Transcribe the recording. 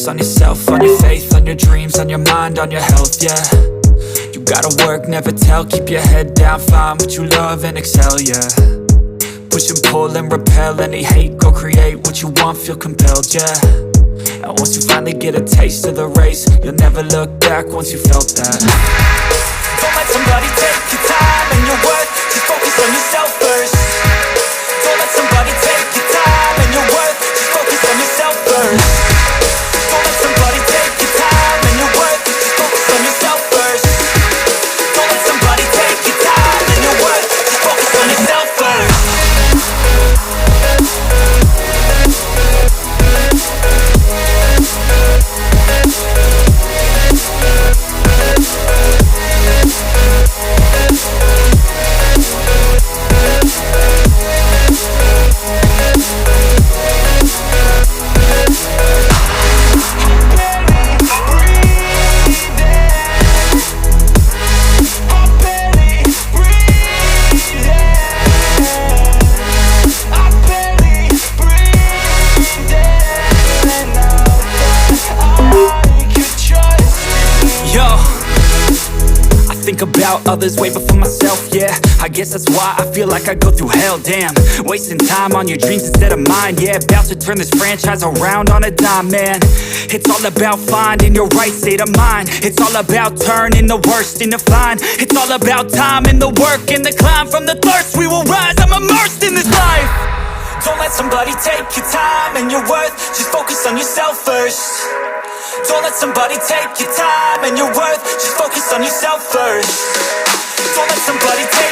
on yourself, on your faith, on your dreams, on your mind, on your health, yeah. You gotta work, never tell, keep your head down, find what you love and excel, yeah. Push and pull and repel any hate, go create what you want, feel compelled, yeah. And once you finally get a taste of the race, you'll never look back once you felt that. Don't let somebody take your time and your worth, just focus on yourself first. Don't let somebody take your time and your worth, just focus on yourself first. Don't let somebody take your time and your worth, just focus on yourself first. Don't let somebody take your time and your worth, just focus on yourself first. Think about others way before myself, yeah. I guess that's why I feel like I go through hell, damn. Wasting time on your dreams instead of mine, yeah. About to turn this franchise around on a dime, man. It's all about finding your right state of mind. It's all about turning the worst into fine. It's all about time and the work and the climb. From the thirst we will rise, I'm immersed in this life. Don't let somebody take your time and your worth, just focus on yourself first. Don't let somebody take your time and your worth, just focus on yourself first. Don't let somebody take